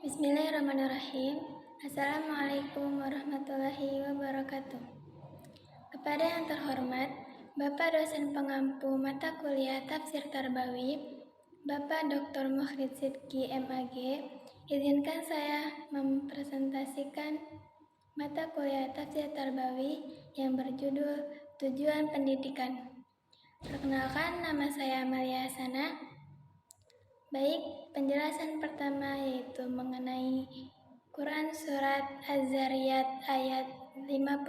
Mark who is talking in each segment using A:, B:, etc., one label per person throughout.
A: Bismillahirrahmanirrahim. Assalamualaikum warahmatullahi wabarakatuh. Kepada yang terhormat, Bapak dosen pengampu mata kuliah Tafsir Tarbawi, Bapak Dr. Mukhrid Sidki MAG, izinkan saya mempresentasikan mata kuliah Tafsir Tarbawi yang berjudul Tujuan Pendidikan. Perkenalkan, nama saya Amalia Hasanah. Baik, penjelasan pertama yaitu mengenai Quran Surat Az-Zariyat ayat 56.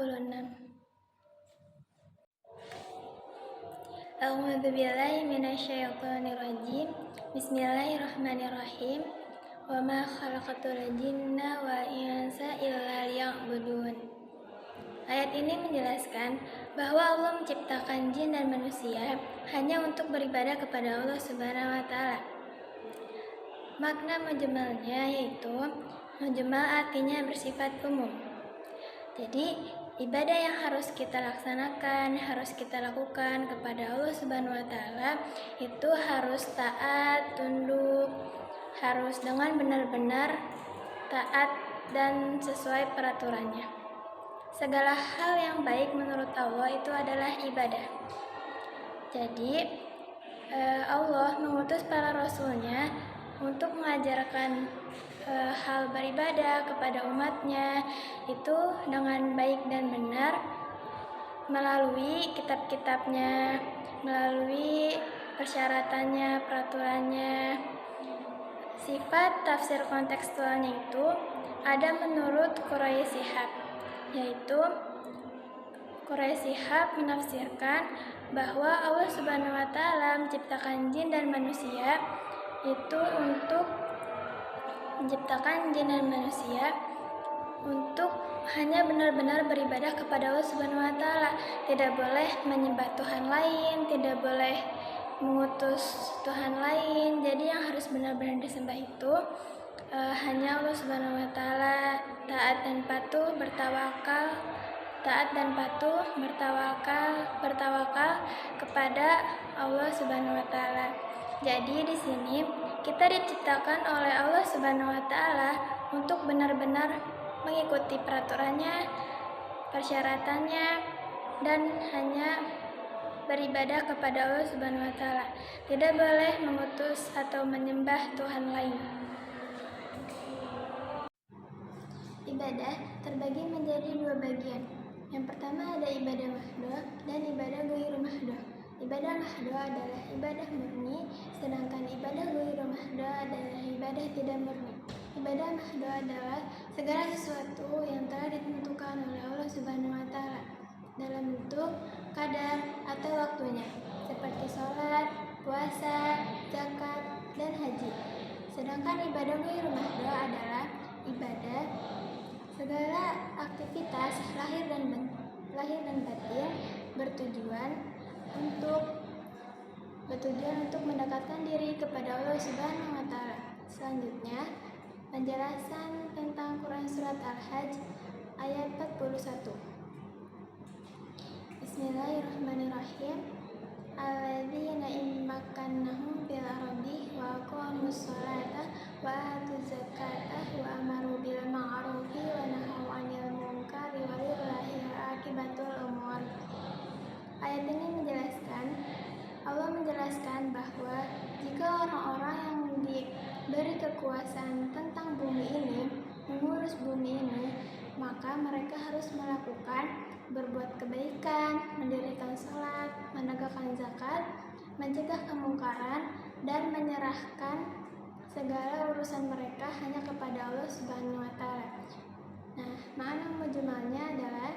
A: A'udzubillahi minasyaitonirrajim. Bismillahirrahmanirrahim. Wa ma khalaqatul jinna wal insa illa liya'budun. Ayat ini menjelaskan bahwa Allah menciptakan jin dan manusia hanya untuk beribadah kepada Allah Subhanahu wa taala. Makna mujmalnya yaitu mujmal artinya bersifat umum. Jadi, ibadah yang harus kita laksanakan, harus kita lakukan kepada Allah Subhanahu wa taala itu harus taat, tunduk, harus dengan benar-benar taat dan sesuai peraturannya. Segala hal yang baik menurut Allah itu adalah ibadah. Jadi, Allah mengutus para rasulnya untuk mengajarkan hal beribadah kepada umatnya itu dengan baik dan benar melalui kitab-kitabnya, melalui persyaratannya, peraturannya. Sifat tafsir kontekstualnya itu ada menurut Quraish Shihab, yaitu Quraish Shihab menafsirkan bahwa Allah Subhanahu wa taala menciptakan jin dan manusia itu untuk menciptakan jin dan manusia untuk hanya benar-benar beribadah kepada Allah Subhanahu wa taala. Tidak boleh menyembah Tuhan lain, tidak boleh mengutus Tuhan lain. Jadi yang harus benar-benar disembah itu hanya Allah Subhanahu wa taala. Taat dan patuh, bertawakal bertawakal kepada Allah Subhanahu wa taala. Jadi di sini kita diciptakan oleh Allah Subhanahu wa taala untuk benar-benar mengikuti peraturannya, persyaratannya, dan hanya beribadah kepada Allah Subhanahu wa taala. Tidak boleh mengutus atau menyembah Tuhan lain. Ibadah terbagi menjadi dua bagian. Yang pertama ada ibadah mahdhah dan ibadah ghairu mahdhah. Ibadah mahdhah adalah ibadah murni, sedangkan ibadah ghairu mahdhah adalah ibadah tidak murni. Ibadah mahdhah adalah segala sesuatu yang telah ditentukan oleh Allah Subhanahu wa taala dalam bentuk kadar atau waktunya, seperti sholat, puasa, zakat, dan haji. Sedangkan ibadah ghairu mahdhah adalah ibadah segala aktivitas lahir dan batin bertujuan untuk mendekatkan diri kepada Allah Subhanahu wa taala. Selanjutnya, penjelasan tentang Quran surat Al-Hajj ayat 41. Bismillahirrahmanirrahim. Alladzina in makkannahum fil ardi wa aqamus sholata wa atuz zakata wa amaru bil ma'rufi wa nahaw 'anil munkari walillahi aqibatul umur. Ayat ini Allah menjelaskan bahwa jika orang-orang yang diberi kekuasaan tentang bumi ini, mengurus bumi ini, maka mereka harus berbuat kebaikan, mendirikan sholat, menegakkan zakat, mencegah kemungkaran, dan menyerahkan segala urusan mereka hanya kepada Allah Subhanahu wa taala. Nah, makna mujmalnya adalah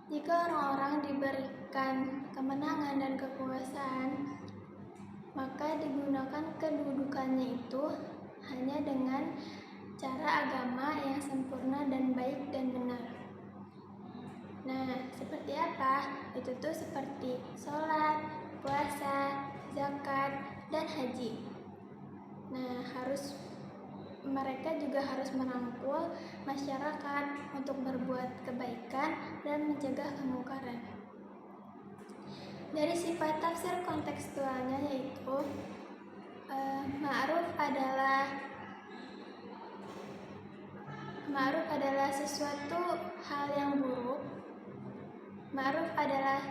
A: jika orang-orang diberikan kemenangan dan kekuasaan, maka digunakan kedudukannya itu hanya dengan cara agama yang sempurna dan baik dan benar. Nah, seperti apa? Itu tuh seperti sholat, puasa, zakat, dan haji. Nah, mereka juga harus merangkul masyarakat untuk berbuat kebaikan dan mencegah kemungkaran. Dari sifat tafsir kontekstualnya yaitu ma'ruf adalah Ma'ruf adalah sesuatu hal yang buruk. Ma'ruf adalah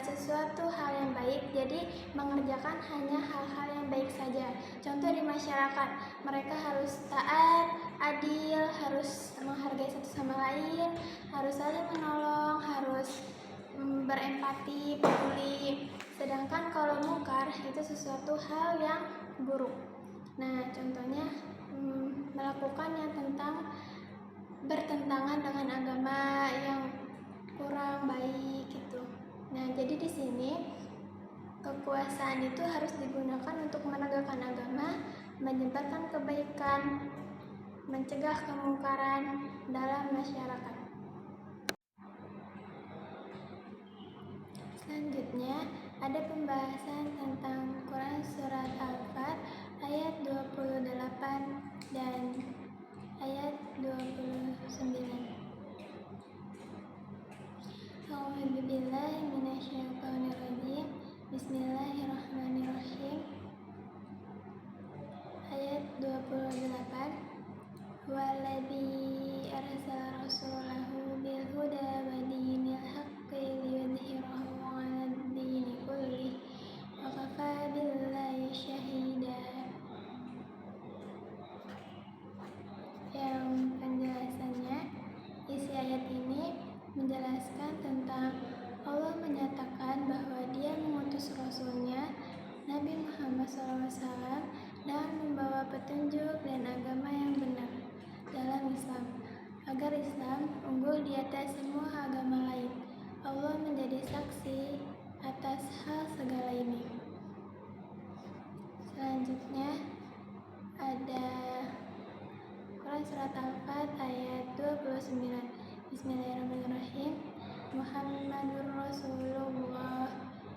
A: sesuatu hal yang baik, jadi mengerjakan hanya hal-hal yang baik saja. Contoh di masyarakat, mereka harus taat, adil, harus menghargai satu sama lain, harus saling menolong, harus berempati, peduli. Sedangkan kalau mungkar itu sesuatu hal yang buruk. Nah, contohnya melakukannya bertentangan dengan agama yang kurang baik gitu. Nah, jadi di sini kekuasaan itu harus digunakan untuk menegakkan agama, menyebarkan kebaikan, mencegah kemungkaran dalam masyarakat. Selanjutnya ada pembahasan tentang Quran Surat Al-Fat ayat 28 dan ayat 29. A'udzubillahi minasyaitonirrajim. Bismillahirrahmanirrahim. Ayat 28. Walladzi arsala rasulahu bil huda wa dinil haqqi liyudhhirahu 'alad dini kullih wa kafaa billahi syahida. Yang penjelasannya, isi ayat ini menjelaskan tentang Allah menyatakan bahwa Dia mengutus Rasulnya Nabi Muhammad SAW dan membawa petunjuk dan agama yang benar dalam Islam, agar Islam unggul di atas semua agama lain. Allah menjadi saksi atas hal segala ini. Selanjutnya ada Quran Surat Al-Fat ayat 29. Bismillahirrahmanirrahim. Muhammadur Rasulullah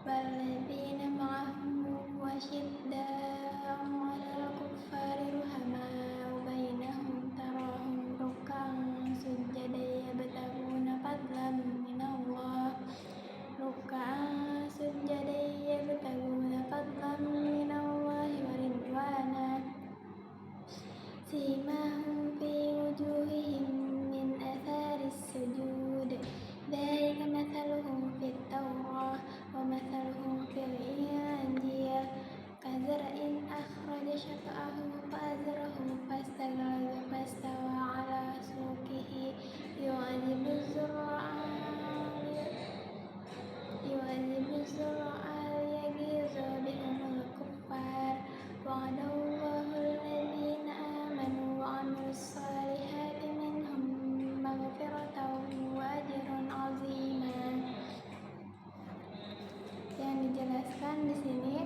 A: walladzina ma'ahu wasyidda'u 'alal kuffari ruhama'u bainahum tarahum ruk'an sujjadan yabtaguna fadlan minallah wa ridwana simahum fi wujuhihim min atharis sujud dzalika mathaluhum fit tawrah wa mathaluhum fil injil kazar'in akhraja syat'ahu fa'azarahu fastaghlaza fastawa 'ala suqihi yu'jibu zurra'a liyaghiza bihimul kuffar wa'adallahu alladhina amanu wa 'amilus solihati minhum maghfiratan wa ajran 'azima. Yang dijelaskan di sini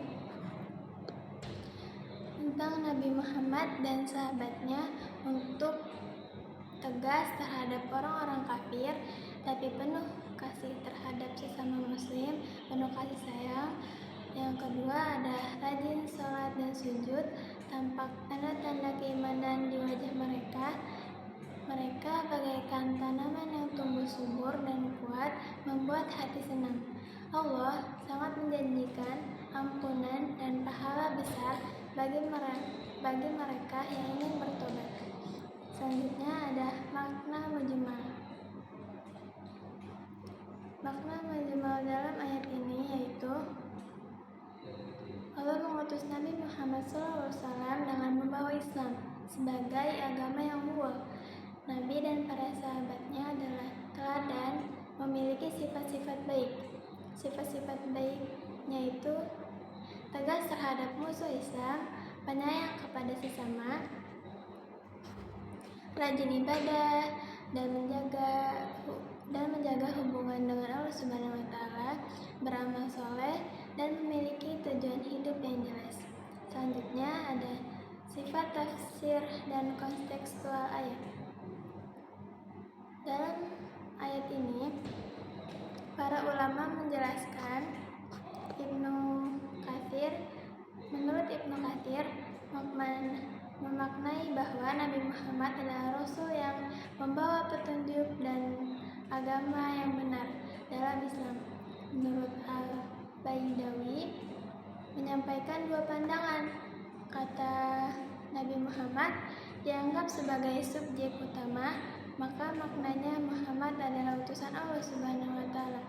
A: tentang Nabi Muhammad dan sahabatnya untuk tegas terhadap orang-orang kafir, tapi penuh kasih terhadap sesama muslim, penuh kasih sayang. Yang kedua ada rajin sholat dan sujud, tampak tanda-tanda keimanan di wajah mereka. Mereka bagaikan tanaman yang tumbuh subur dan kuat, membuat hati senang. Allah sangat menjanjikan ampunan dan pahala besar bagi mereka yang ingin bertobat. Selanjutnya ada makna mujmal. Makna mujmal dalam ayat ini yaitu Allah mengutus Nabi Muhammad SAW dengan membawa Islam sebagai agama yang unggul. Nabi dan para sahabatnya adalah teladan, memiliki sifat-sifat baik. Sifat-sifat baiknya itu tegas terhadap musuh Islam, penyayang kepada sesama, rajin ibadah, dan menjaga hubungan dengan Allah Subhanahu wa Ta'ala, beramal soleh, dan memiliki tujuan hidup yang jelas. Selanjutnya ada sifat tafsir dan kontekstual ayat. Dalam ayat ini, para ulama menjelaskan, menurut Ibnu Katsir memaknai bahwa Nabi Muhammad adalah Rasul yang membawa petunjuk dan agama yang benar dalam Islam. Menurut Al-Baidawi menyampaikan dua pandangan. Kata Nabi Muhammad, dianggap sebagai subjek utama, maka maknanya Muhammad adalah utusan Allah Subhanahu wa Ta'ala.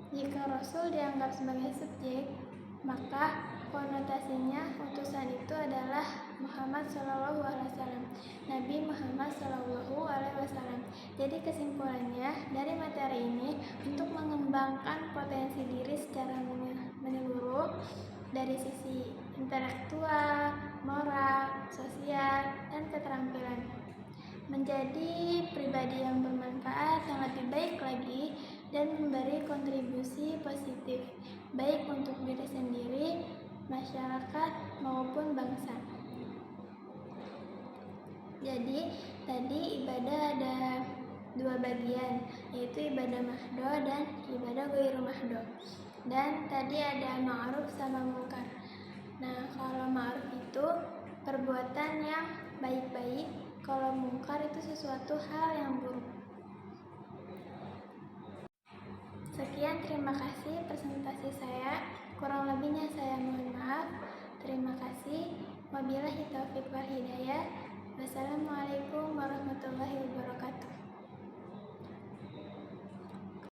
A: Jika Rasul dianggap sebagai subjek, maka konotasinya utusan itu adalah Muhammad Shallallahu Alaihi Wasallam, Nabi Muhammad Shallallahu Alaihi Wasallam. Jadi kesimpulannya dari materi ini, untuk mengembangkan potensi diri secara menyeluruh dari sisi intelektual, moral, sosial, dan keterampilan, menjadi pribadi yang bermanfaat, yang lebih baik lagi, dan memberi kontribusi positif baik untuk diri sendiri, masyarakat, maupun bangsa. Jadi tadi ibadah ada dua bagian, yaitu ibadah mahdo dan ibadah ghairu mahdo. Dan tadi ada ma'ruf sama mungkar. Nah, kalau ma'ruf itu perbuatan yang baik-baik, kalau mungkar itu sesuatu hal yang buruk. Sekian, terima kasih presentasi saya. Kurang lebihnya saya mohon maaf. Terima kasih. Wabillahi taufiq wal hidayah. Wassalamualaikum warahmatullahi wabarakatuh.